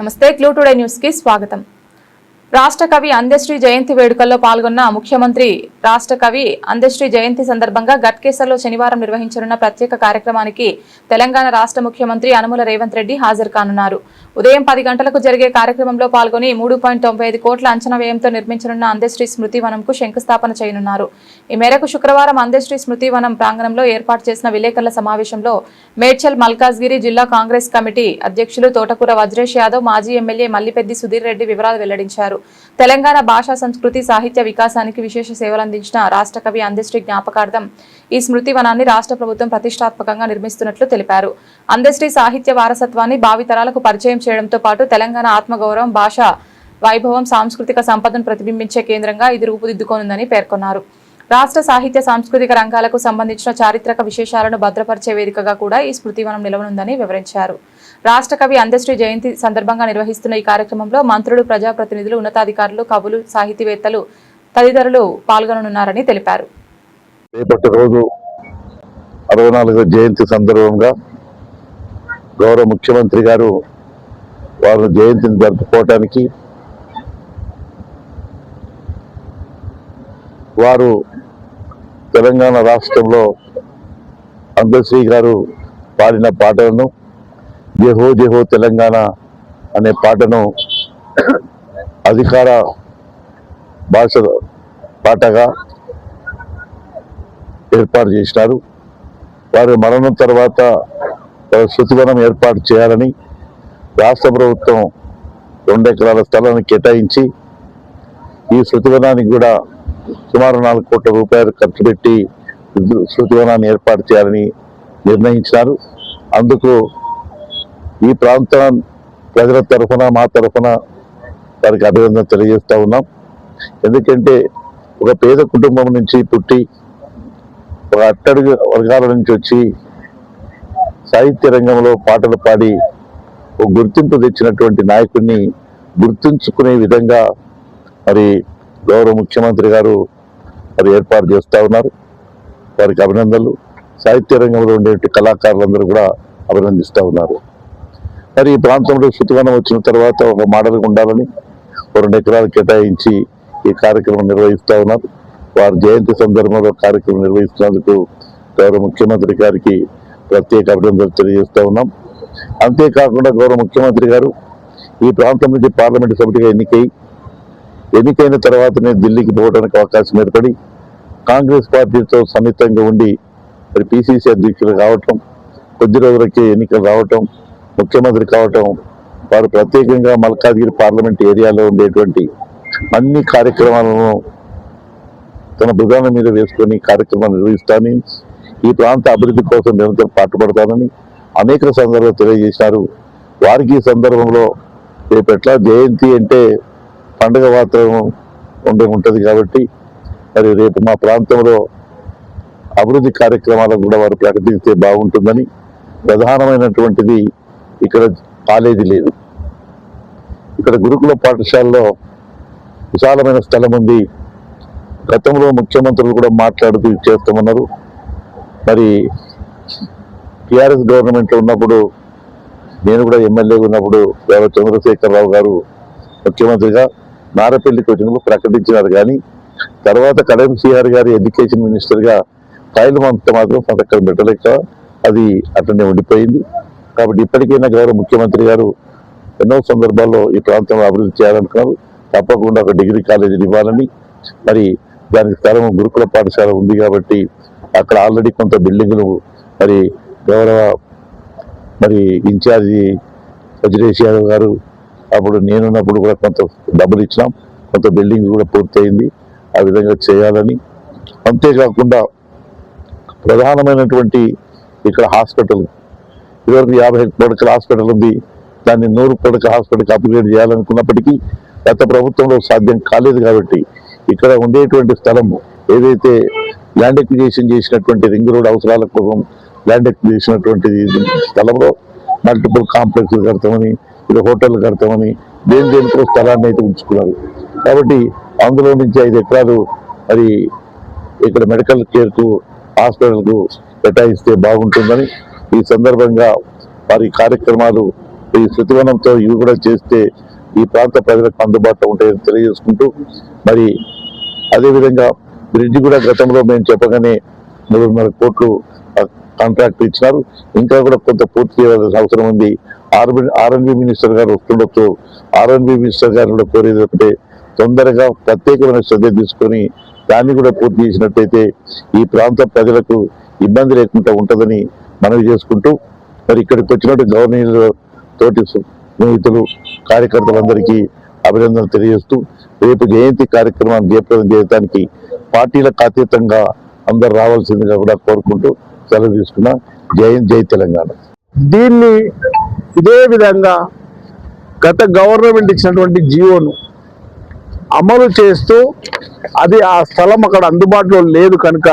నమస్తే clue today news కి స్వాగతం। రాష్ట్ర కవి అందేశ్రీ జయంతి వేడుకల్లో పాల్గొన్న ముఖ్యమంత్రి రాష్ట్ర కవి అందేశ్రీ జయంతి సందర్భంగా గట్కేసర్లో శనివారం నిర్వహించనున్న ప్రత్యేక కార్యక్రమానికి తెలంగాణ రాష్ట్ర ముఖ్యమంత్రి యనమల రేవంత్ రెడ్డి హాజరు కానున్నారు। ఉదయం 10 గంటలకు జరిగే కార్యక్రమంలో పాల్గొని 3.95 కోట్ల అంచనా వ్యయంతో నిర్మించనున్న అందేశ్రీ స్మృతి వనంకు శంకుస్థాపన చేయనున్నారు। ఈ మేరకు శుక్రవారం అందేశ్రీ స్మృతి వనం ప్రాంగణంలో ఏర్పాటు చేసిన విలేకరుల సమావేశంలో మేడ్చల్ మల్కాజ్గిరి జిల్లా కాంగ్రెస్ కమిటీ అధ్యక్షులు తోటకూర వజ్రేష్ యాదవ్, మాజీ ఎమ్మెల్యే మల్లిపెద్ది సుధీర్ రెడ్డి వివరాలు వెల్లడించారు। తెలంగాణ భాషా సంస్కృతి సాహిత్య వికాసానికి విశేష సేవలందించిన రాష్ట్ర కవి అందేశ్రీ జ్ఞాపకార్థం ఈ స్మృతి వనాన్ని రాష్ట్ర ప్రభుత్వం ప్రతిష్టాత్మకంగా నిర్మిస్తున్నట్లు తెలిపారు। అందేశ్రీ సాహిత్య వారసత్వాన్ని భావితరాలకు పరిచయం చేయడంతో పాటు తెలంగాణ ఆత్మగౌరవం, భాషా వైభవం, సాంస్కృతిక సంపదను ప్రతిబింబించే కేంద్రంగా ఇది రూపుదిద్దుకోనుందని పేర్కొన్నారు। రాష్ట్ర సాహిత్య సాంస్కృతిక రంగాలకు సంబంధించిన చారిత్రక విశేషాలను భద్రపరిచే వేదికగా కూడా ఈ స్మృతివనం నిలవనుందని వివరించారు। రాష్ట్ర కవి అందేశ్రీ జయంతి సందర్భంగా నిర్వహిస్తున్న ఈ కార్యక్రమంలో మంత్రులు, ప్రజాప్రతినిధులు, ఉన్నతాధికారులు, కవులు, సాహితీవేత్తలు తదితరులు పాల్గొననున్నారని తెలిపారు। రేపటి రోజు 64వ జయంతి సందర్భంగా గౌరవ ముఖ్యమంత్రి గారు వారి జయంతిని జరుపుకోవటానికి వారు తెలంగాణ రాష్ట్రంలో అందేశ్రీ గారు పాడిన పాటలను జహో జహో తెలంగాణ అనే పాటను అధికార భాష పాటగా ఏర్పాటు చేసినారు। వారి మరణం తర్వాత శృతివనం ఏర్పాటు చేయాలని రాష్ట్ర ప్రభుత్వం 2 ఎకరాల స్థలాన్ని కేటాయించి ఈ శృతివనానికి కూడా సుమారు 4 కోట్ల రూపాయలు ఖర్చు పెట్టి శృతివనాన్ని ఏర్పాటు చేయాలని నిర్ణయించినారు। అందుకు ఈ ప్రాంత ప్రజల తరఫున, మా తరఫున వారికి అభినందన తెలియజేస్తూ ఉన్నాం। ఎందుకంటే ఒక పేద కుటుంబం నుంచి పుట్టి ఒక అట్టడుగు వర్గాల నుంచి వచ్చి సాహిత్య రంగంలో పాటలు పాడి ఒక గుర్తింపు తెచ్చినటువంటి నాయకుడిని గుర్తుంచుకునే విధంగా మరి గౌరవ ముఖ్యమంత్రి గారు మరి ఏర్పాటు చేస్తూ ఉన్నారు। వారికి అభినందనలు। సాహిత్య రంగంలో ఉండే కళాకారులందరూ కూడా అభినందిస్తూ ఉన్నారు। మరి ఈ ప్రాంతంలో శృతివనం వచ్చిన తర్వాత ఒక మోడల్గా ఉండాలని 2 ఎకరాలు కేటాయించి ఈ కార్యక్రమం నిర్వహిస్తూ ఉన్నారు। వారి జయంతి సందర్భంలో కార్యక్రమం నిర్వహిస్తున్నందుకు గౌరవ ముఖ్యమంత్రి గారికి ప్రత్యేక అభినందనలు తెలియజేస్తూ ఉన్నాం। అంతేకాకుండా గౌరవ ముఖ్యమంత్రి గారు ఈ ప్రాంతం నుంచి పార్లమెంటు సభ్యుడిగా ఎన్నికైన తర్వాతనే ఢిల్లీకి పోవడానికి అవకాశం ఏర్పడి కాంగ్రెస్ పార్టీతో సన్నిహితంగా ఉండి మరి పిసిసి అధ్యక్షులు కావటం, కొద్ది రోజులకి ఎన్నికలు రావటం, ముఖ్యమంత్రి కావటం, వారు ప్రత్యేకంగా మల్కాజ్గిరి పార్లమెంట్ ఏరియాలో ఉండేటువంటి అన్ని కార్యక్రమాలను తన భుజాల మీద వేసుకొని కార్యక్రమాలు నిర్వహిస్తానని, ఈ ప్రాంత అభివృద్ధి కోసం నిరంతరం పాటుపడతానని అనేక సందర్భాలు తెలియజేశారు। వారికి ఈ సందర్భంలో రేపట్ల జయంతి అంటే పండుగ వాతావరణం ఉంటుంది కాబట్టి మరి రేపు మా ప్రాంతంలో అభివృద్ధి కార్యక్రమాలను కూడా వారు ప్రకటిస్తే బాగుంటుందని, ప్రధానమైనటువంటిది ఇక్కడ కాలేజీ లేదు, ఇక్కడ గురుకుల పాఠశాలలో విశాలమైన స్థలం ఉంది। గతంలో ముఖ్యమంత్రులు కూడా మాట్లాడుతూ చేస్తామన్నారు। మరి టీఆర్ఎస్ గవర్నమెంట్లో ఉన్నప్పుడు నేను కూడా ఎమ్మెల్యేగా ఉన్నప్పుడు చంద్రశేఖరరావు గారు ముఖ్యమంత్రిగా నారపల్లికి వచ్చినప్పుడు ప్రకటించినారు, కానీ తర్వాత కడెం సిఆర్ గారు ఎడ్యుకేషన్ మినిస్టర్గా ఫైల్ మాత్రం పథకం పెట్టలేక అది అట్లనే ఉండిపోయింది। కాబట్టి ఇప్పటికైనా గౌరవ ముఖ్యమంత్రి గారు ఎన్నో సందర్భాల్లో ఈ ప్రాంతంలో అభివృద్ధి చేయాలనుకున్నారు। తప్పకుండా ఒక డిగ్రీ కాలేజీని ఇవ్వాలని, మరి దానికి స్థలం గురుకుల పాఠశాల ఉంది కాబట్టి అక్కడ ఆల్రెడీ కొంత బిల్డింగులు మరి గౌరవ మరి ఇన్ఛార్జి వజ్రేష్ యాదవ్ గారు అప్పుడు నేనున్నప్పుడు కూడా కొంత డబ్బులు ఇచ్చినాం, కొంత బిల్డింగ్ కూడా పూర్తయింది, ఆ విధంగా చేయాలని। అంతేకాకుండా ప్రధానమైనటువంటి ఇక్కడ హాస్పిటల్ ఇదివరకు 50 పడకల హాస్పిటల్ ఉంది, దాన్ని 100 పడకల హాస్పిటల్కి అప్గ్రేడ్ చేయాలనుకున్నప్పటికీ గత ప్రభుత్వంలో సాధ్యం కాలేదు కాబట్టి ఇక్కడ ఉండేటువంటి స్థలం ఏదైతే ల్యాండ్ ఎక్విజిషన్ చేసినటువంటి రింగ్ రోడ్ అవసరాల కోసం ల్యాండ్ ఎక్విజిషన్ స్థలంలో మల్టిపుల్ కాంప్లెక్స్లు కడతామని, ఇది హోటల్ కడతామని దేనికో స్థలాన్ని అయితే ఉంచుకున్నారు। కాబట్టి అందులో నుంచి 5 ఎకరాలు మరి ఇక్కడ మెడికల్ కేర్కు, హాస్పిటల్కు కేటాయిస్తే బాగుంటుందని ఈ సందర్భంగా వారి కార్యక్రమాలు ఈ శృతివనంతో ఇవి కూడా చేస్తే ఈ ప్రాంత ప్రజలకు అందుబాటులో ఉంటాయని తెలియజేసుకుంటూ, మరి అదేవిధంగా బ్రిడ్జ్ కూడా గతంలో మేము చెప్పగానే 3.5 కోట్లు కాంట్రాక్ట్ ఇచ్చినారు. ఇంకా కూడా కొంత పూర్తి చేయాల్సిన అవసరం ఉంది. ఆర్ఎన్బి మినిస్టర్ గారు వస్తుండొచ్చు. ఆర్ఎన్బి మినిస్టర్ గారు కూడా కోరేది ఒకటే, తొందరగా ప్రత్యేకమైన శ్రద్ధ తీసుకొని దాన్ని కూడా పూర్తి చేసినట్టయితే ఈ ప్రాంత ప్రజలకు ఇబ్బంది లేకుండా ఉంటుందని మనవి చేసుకుంటూ, మరి ఇక్కడికి వచ్చినట్టు గవర్నర్ తోటి స్నేహితులు కార్యకర్తలందరికీ అభినందనలు తెలియజేస్తూ, రేపు జయంతి కార్యక్రమాన్ని జయప్రదం చేయడానికి పార్టీలకు అతీతంగా అందరు రావాల్సిందిగా కూడా కోరుకుంటూ సెలవు తీసుకున్నా. జై తెలంగాణ. దీన్ని ఇదే విధంగా గత గవర్నమెంట్ ఇచ్చినటువంటి జీవోను అమలు చేస్తూ, అది ఆ స్థలం అక్కడ అందుబాటులో లేదు కనుక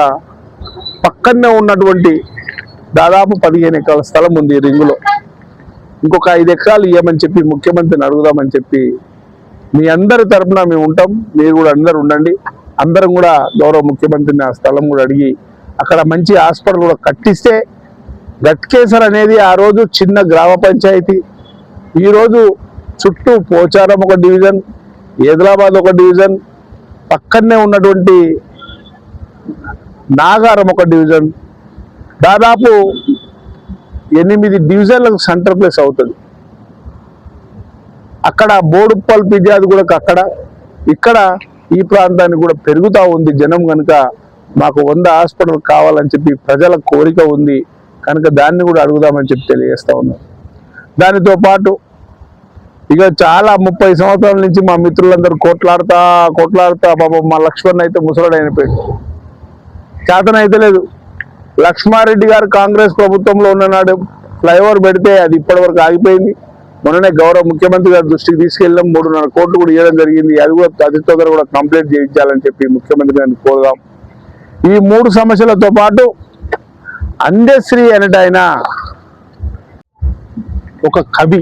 పక్కనే ఉన్నటువంటి దాదాపు 15 ఎకరాల స్థలం ఉంది రింగులో, ఇంకొక 5 ఎకరాలు ఇవ్వమని చెప్పి ముఖ్యమంత్రిని అడుగుదామని చెప్పి మీ అందరి తరఫున మేము ఉంటాం. మీరు కూడా అందరు ఉండండి. అందరం కూడా గౌరవ ముఖ్యమంత్రిని ఆ స్థలం కూడా అడిగి అక్కడ మంచి హాస్పిటల్ కూడా కట్టిస్తే, గట్కేసర్ అనేది ఆ రోజు చిన్న గ్రామ పంచాయతీ, ఈరోజు చుట్టూ పోచారం ఒక డివిజన్, ఏదిలాబాద్ ఒక డివిజన్, పక్కనే ఉన్నటువంటి నాగారం ఒక డివిజన్, దాదాపు 8 డివిజన్లకు సెంటర్ ప్లేస్ అవుతుంది. అక్కడ బోడుప్పల్ పిజాది కూడా అక్కడ, ఇక్కడ ఈ ప్రాంతానికి కూడా పెరుగుతూ ఉంది జనం కనుక మాకు 100 హాస్పిటల్ కావాలని చెప్పి ప్రజల కోరిక ఉంది కనుక దాన్ని కూడా అడుగుదామని చెప్పి తెలియజేస్తా ఉన్నాం. దానితో పాటు ఇక చాలా 30 సంవత్సరాల నుంచి మా మిత్రులందరూ కొట్లాడుతా పాపం మా లక్ష్మణ్ అయితే ముసలాడు అయిపోయాడు, చేతన అయితే లేదు. లక్ష్మారెడ్డి గారు కాంగ్రెస్ ప్రభుత్వంలో ఉన్ననాడు ఫ్లైఓవర్ పెడితే అది ఇప్పటివరకు ఆగిపోయింది. మొన్ననే గౌరవ ముఖ్యమంత్రి గారి దృష్టికి తీసుకెళ్ళాం. 3.5 కోట్లు కూడా ఇవ్వడం జరిగింది. అది కూడా అతి తొందరగా కూడా కంప్లీట్ చేయించాలని చెప్పి ముఖ్యమంత్రి గారిని కోరుదాం. ఈ 3 సమస్యలతో పాటు అందశ్రీ అనేట ఆయన ఒక కవి,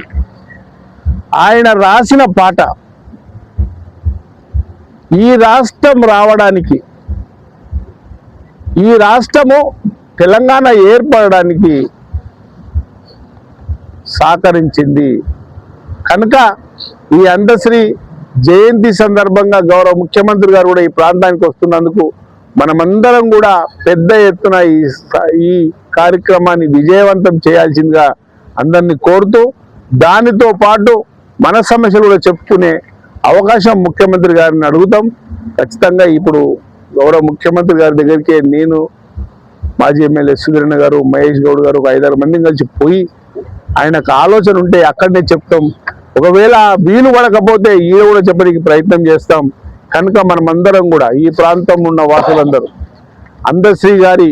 ఆయన రాసిన పాట ఈ రాష్ట్రం రావడానికి, ఈ రాష్ట్రము తెలంగాణ ఏర్పడడానికి సహకరించింది కనుక ఈ అందశ్రీ జయంతి సందర్భంగా గౌరవ ముఖ్యమంత్రి గారు కూడా ఈ ప్రాంతానికి వస్తున్నందుకు మనమందరం కూడా పెద్ద ఎత్తున ఈ కార్యక్రమాన్ని విజయవంతం చేయాల్సిందిగా అందరినీ కోరుతూ, దానితో పాటు మన సమస్యలు కూడా చెప్పుకునే అవకాశం ముఖ్యమంత్రి గారిని అడుగుతాం. ఖచ్చితంగా ఇప్పుడు గౌరవ ముఖ్యమంత్రి గారి దగ్గరికి నేను, మాజీ ఎమ్మెల్యే సుధీరణ గారు, మహేష్ గౌడ్ గారు ఒక 5-6 మందిని కలిసి పోయి ఆయనకు ఆలోచన ఉంటే అక్కడనే చెప్తాం. ఒకవేళ వీలు పడకపోతే ఈయన కూడా చెప్పడానికి ప్రయత్నం చేస్తాం. కనుక మనమందరం కూడా ఈ ప్రాంతం ఉన్న వాసులందరూ అందశ్రీ గారి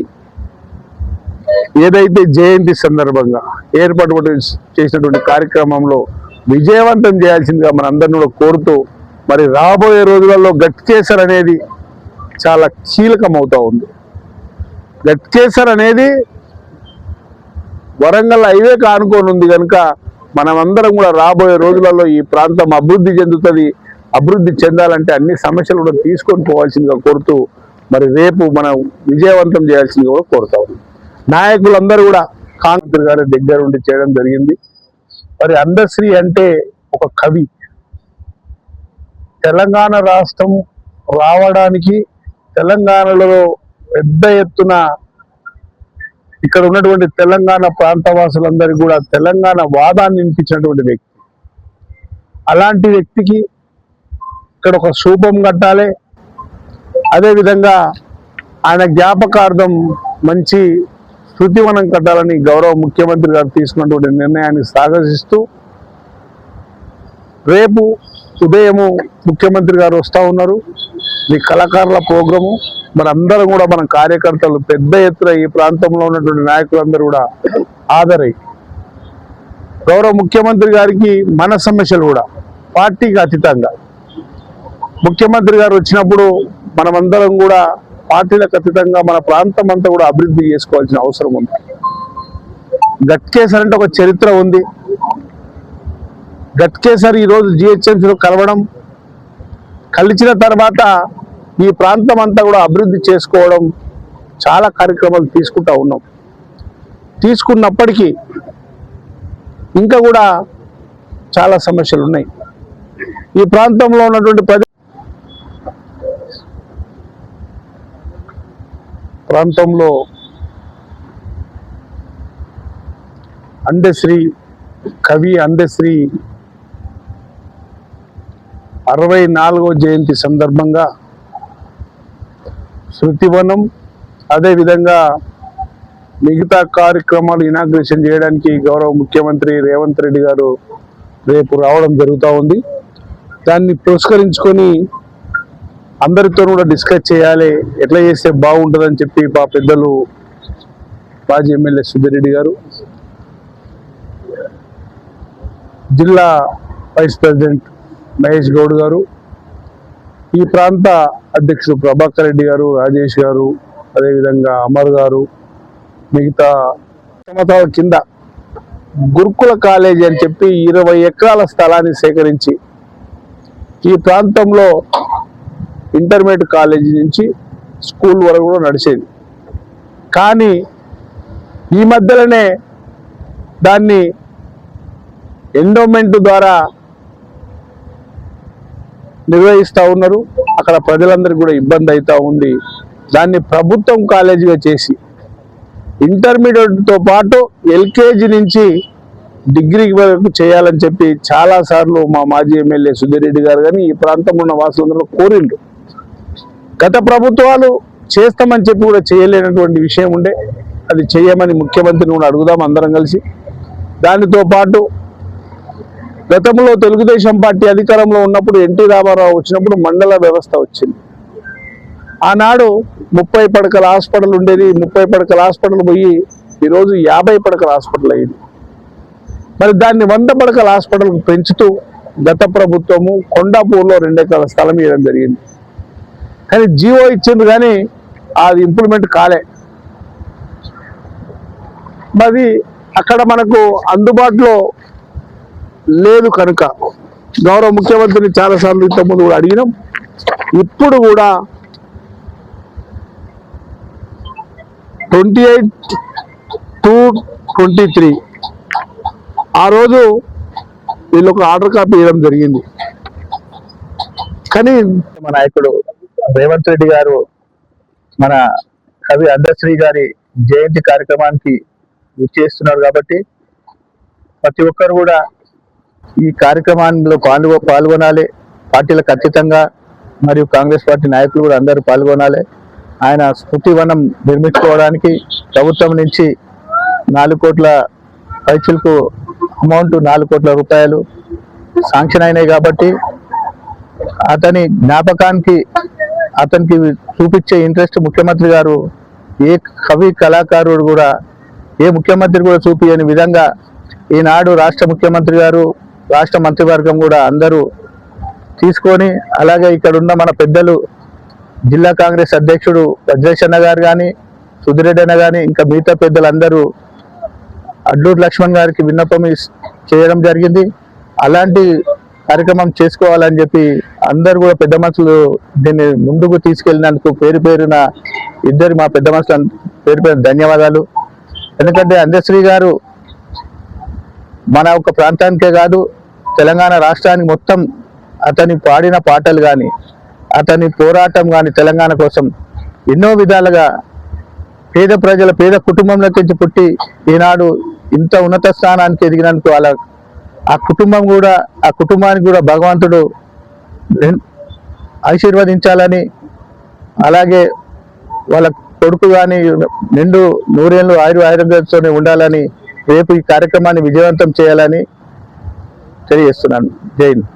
ఏదైతే జయంతి సందర్భంగా ఏర్పాటు చేసినటువంటి కార్యక్రమంలో విజయవంతం చేయాల్సిందిగా మనందరిని కూడా కోరుతూ, మరి రాబోయే రోజులలో గట్కేసర్ అనేది చాలా కీలకం అవుతా ఉంది. గట్కేసర్ అనేది వరంగల్ హైవేకి ఆనుకొని ఉంది కనుక మనమందరం కూడా రాబోయే రోజులలో ఈ ప్రాంతం అభివృద్ధి చెందుతుంది. అభివృద్ధి చెందాలంటే అన్ని సమస్యలు కూడా తీసుకొని పోవాల్సిందిగా కోరుతూ, మరి రేపు మనం విజయవంతం చేయాల్సిందిగా కూడా కోరుతా ఉన్నాం. నాయకులందరూ కూడా కాంగ్రెస్ గారి దగ్గర ఉండి చేయడం జరిగింది. మరి అందశ్రీ అంటే ఒక కవి, తెలంగాణ రాష్ట్రం రావడానికి తెలంగాణలో పెద్ద ఎత్తున ఇక్కడ ఉన్నటువంటి తెలంగాణ ప్రాంతవాసులందరికీ కూడా తెలంగాణ వాదాన్ని వినిపించినటువంటి వ్యక్తి. అలాంటి వ్యక్తికి ఇక్కడ ఒక స్థూపం కట్టాలి, అదేవిధంగా ఆయన జ్ఞాపకార్థం మంచి శృతివనం కట్టాలని గౌరవ ముఖ్యమంత్రి గారు తీసుకున్నటువంటి నిర్ణయాన్ని స్వాగతిస్తూ, రేపు ఉదయము ముఖ్యమంత్రి గారు వస్తూ ఉన్నారు. ఈ కళాకారుల ప్రోగ్రాము మరి అందరం కూడా మన కార్యకర్తలు పెద్ద ఎత్తున ఈ ప్రాంతంలో ఉన్నటువంటి నాయకులందరూ కూడా హాజరై గౌరవ ముఖ్యమంత్రి గారికి మన సమస్యలు కూడా పార్టీకి అతీతంగా ముఖ్యమంత్రి గారు వచ్చినప్పుడు మనమందరం కూడా పార్టీలకు అతీతంగా మన ప్రాంతం అంతా కూడా అభివృద్ధి చేసుకోవాల్సిన అవసరం ఉంది. గట్కేసర్ అంటే ఒక చరిత్ర ఉంది. గట్కేసర్ ఈరోజు జిహెచ్ఎంసీలో కలవడం, కలిసిన తర్వాత ఈ ప్రాంతం అంతా కూడా అభివృద్ధి చేసుకోవడం, చాలా కార్యక్రమాలు తీసుకుంటా ఉన్నాం. తీసుకున్నప్పటికీ ఇంకా కూడా చాలా సమస్యలు ఉన్నాయి. ఈ ప్రాంతంలో ఉన్నటువంటి ప్రాంతంలో అందశ్రీ కవి అందశ్రీ 64వ జయంతి సందర్భంగా శృతివనం అదేవిధంగా మిగతా కార్యక్రమాలు ఇనాగ్రేషన్ చేయడానికి గౌరవ ముఖ్యమంత్రి రేవంత్ రెడ్డి గారు రేపు రావడం జరుగుతూ ఉంది. దాన్ని పురస్కరించుకొని అందరితో కూడా డిస్కస్ చేయాలి, ఎట్లా చేస్తే బాగుంటుందని చెప్పి మా పెద్దలు మాజీ ఎమ్మెల్యే సుధీరెడ్డి గారు, జిల్లా వైస్ ప్రెసిడెంట్ మహేష్ గౌడ్ గారు, ఈ ప్రాంత అధ్యక్షుడు ప్రభాకర్ రెడ్డి గారు, రాజేష్ గారు, అదేవిధంగా అమర్ గారు, మిగతా సంవత్సరాల కింద గురుకుల కాలేజీ అని చెప్పి 20 ఎకరాల స్థలాన్ని సేకరించి ఈ ప్రాంతంలో ఇంటర్మీడియట్ కాలేజీ నుంచి స్కూల్ వరకు కూడా నడిచేది. కానీ ఈ మధ్యలోనే దాన్ని ఎండోమెంట్ ద్వారా నిర్వహిస్తూ ఉన్నారు. అక్కడ ప్రజలందరికీ కూడా ఇబ్బంది అవుతూ ఉంది. దాన్ని ప్రభుత్వం కాలేజీగా చేసి ఇంటర్మీడియట్తో పాటు ఎల్కేజీ నుంచి డిగ్రీ వరకు చేయాలని చెప్పి చాలాసార్లు మా మాజీ ఎమ్మెల్యే సుధీరెడ్డి గారు కానీ ఈ ప్రాంతంలో ఉన్న వాసులందరూ కోరిండ్రు. గత ప్రభుత్వాలు చేస్తామని చెప్పి కూడా చేయలేనటువంటి విషయం ఉండే, అది చేయమని ముఖ్యమంత్రిని కూడా అడుగుదాం అందరం కలిసి. దానితో పాటు గతంలో తెలుగుదేశం పార్టీ అధికారంలో ఉన్నప్పుడు ఎన్టీ రామారావు వచ్చినప్పుడు మండల వ్యవస్థ వచ్చింది. ఆనాడు 30 పడకల హాస్పిటల్ ఉండేది. 30 పడకల హాస్పిటల్ పోయి ఈరోజు 50 పడకల హాస్పిటల్ అయింది. మరి దాన్ని 100 పడకల హాస్పిటల్కు పెంచుతూ గత ప్రభుత్వము కొండాపూర్లో 2 ఎకరాల స్థలం ఇవ్వడం జరిగింది. కానీ జీవో ఇచ్చింది కానీ అది ఇంప్లిమెంట్ కాలే. మరి అక్కడ మనకు అందుబాటులో లేదు కనుక గౌరవ ముఖ్యమంత్రిని చాలాసార్లు ఇంతకుముందు కూడా అడిగినాం. ఇప్పుడు కూడా 28/2/23 ఆ రోజు వీళ్ళొక ఆర్డర్ కాపీ ఇవ్వడం జరిగింది. కానీ మన నాయకుడు రేవంత్ రెడ్డి గారు మన కవి అందశ్రీ గారి జయంతి కార్యక్రమానికి విచ్చేస్తున్నారు కాబట్టి ప్రతి ఒక్కరు కూడా ఈ కార్యక్రమంలో పాల్గొనాలి. పార్టీలకు ఖచ్చితంగా మరియు కాంగ్రెస్ పార్టీ నాయకులు కూడా అందరూ పాల్గొనాలి. ఆయన స్మృతి వనం నిర్మించుకోవడానికి ప్రభుత్వం నుంచి 4 కోట్ల పైసలకు అమౌంట్ 4 కోట్ల రూపాయలు శాంక్షన్ అయినాయి కాబట్టి అతని జ్ఞాపకానికి అతనికి చూపించే ఇంట్రెస్ట్ ముఖ్యమంత్రి గారు ఏ కవి కళాకారుడు కూడా ఏ ముఖ్యమంత్రి కూడా చూపించని విధంగా ఈనాడు రాష్ట్ర ముఖ్యమంత్రి గారు రాష్ట్ర మంత్రివర్గం కూడా అందరూ తీసుకొని, అలాగే ఇక్కడ ఉన్న మన పెద్దలు జిల్లా కాంగ్రెస్ అధ్యక్షుడు వజ్రేశన్న గారు కానీ సుధిరెడ్డి అన్న కానీ ఇంకా మిగతా పెద్దలందరూ అడ్లూరు లక్ష్మణ్ గారికి విన్నపం చేయడం జరిగింది. అలాంటి కార్యక్రమం చేసుకోవాలని చెప్పి అందరూ కూడా పెద్ద మనుషులు దీన్ని ముందుకు తీసుకెళ్ళినందుకు పేరున ఇద్దరు మా పెద్ద మనుషులు పేరు ధన్యవాదాలు. ఎందుకంటే అందశ్రీ గారు మన ఒక ప్రాంతానికే కాదు తెలంగాణ రాష్ట్రానికి మొత్తం అతని పాడిన పాటలు కానీ అతని పోరాటం కానీ తెలంగాణ కోసం ఎన్నో విధాలుగా పేద ప్రజల పేద కుటుంబంలోకి పుట్టి ఈనాడు ఇంత ఉన్నత స్థానానికి ఎదిగినందుకు ఆ కుటుంబానికి కూడా భగవంతుడు ఆశీర్వదించాలని, అలాగే వాళ్ళ కొడుకు కానీ నిండు 100 ఏళ్ళు ఆయుర్వేదంతోనే ఉండాలని రేపు ఈ కార్యక్రమాన్ని విజయవంతం చేయాలని తెలియజేస్తున్నాను. జై హింద్.